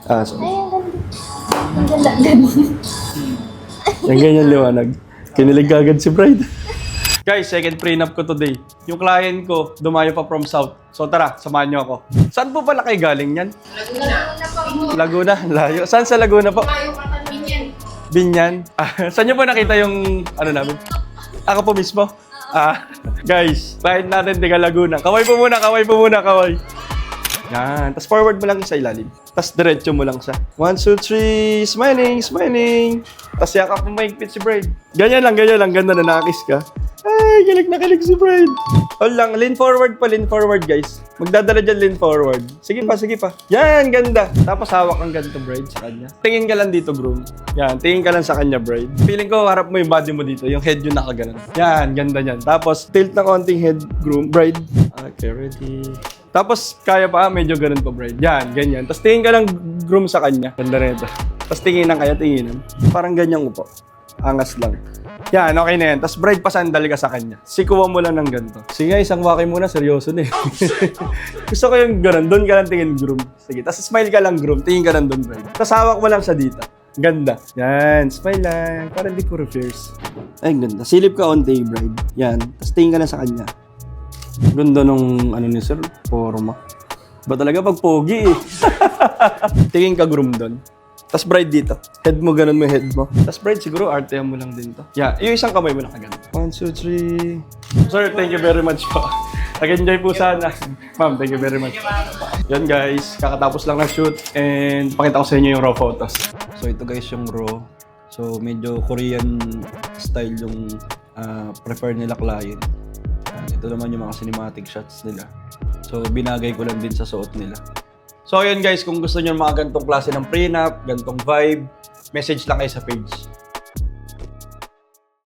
Ah, so. Ay, ang ganda. Ang ganda. Yung ganyan liwanag. Kinilig agad si Bride. Guys, second prenup ko today. Yung client ko, dumayo pa from South. So tara, samahan niyo ako. Saan po pala kayo galing yan? Laguna. Layo. Saan sa Laguna po? Binyan. Saan niyo po nakita yung ano namin? Ako po mismo. Guys, client natin taga Laguna. Kaway po muna, kaway po muna, kaway. Yan. Tapos forward mo lang sa ilalim. Tapos diretso mo lang siya. 1, 2, 3. Smiling, smiling. Tapos yakap mo maigpit si Bride. Ganyan lang. Ganda na nakakiss ka. Ay, kilig na kilig si Bride. Hold lang. Lean forward pa, lean forward, guys. Magdadala dyan, lean forward. Sige pa. Yan, ganda. Tapos hawak ang ganito, Bride, sa kanya. Tingin ka lang dito, groom. Yan, tingin ka lang sa kanya, Bride. Feeling ko, harap mo yung body mo dito. Yung head yung nakaganon. Yan, ganda niyan. Tapos, tilt na konting head, groom, Bride. Okay, ready. Tapos, kaya pa, medyo ganun pa, Bride. Yan, ganyan. Tapos, tingin ka lang, groom, sa kanya. Ganda rin ito. Tapos, tinginan kaya, tinginan. Parang ganyan ko po. Angas lang. Yan, okay na yan. Tapos, Bride, pasandal ka sa kanya. Sikuha mo lang ng ganito. Sige, isang wakay muna. Seryoso na eh. Gusto ko yung ganun. Doon ka lang tingin, groom. Sige, tapos smile ka lang, groom. Tingin ka lang doon, Bride. Tapos, hawak mo lang sa dita. Ganda. Yan, smile lang. Parang di ko reverse. Ay, ganda. Silip ka onti, Bride. Yan. Tapos, tingin ka lang sa kanya. Ganda nung, ano ni sir, forma. Ba talaga pag pogi eh. Tingin ka, groom doon. Tapos Bride dito. Head mo, ganun mo yung head mo. Tapos Bride, siguro artehan mo lang din to. Yeah, yung isang kamay mo lang kagano. 1, 2, 3. Sir, thank you very much po. Nag-enjoy po sana. Ma'am, thank you very much. Yan guys, kakatapos lang na shoot and pakita ko sa inyo yung raw photos. So ito guys yung raw. So medyo Korean style yung prefer nila client. Ito naman yung mga cinematic shots nila. So binagay ko lang din sa suot nila. So ayun guys, kung gusto niyo mga ganitong klase ng prenup, ganitong vibe, message lang kayo sa page.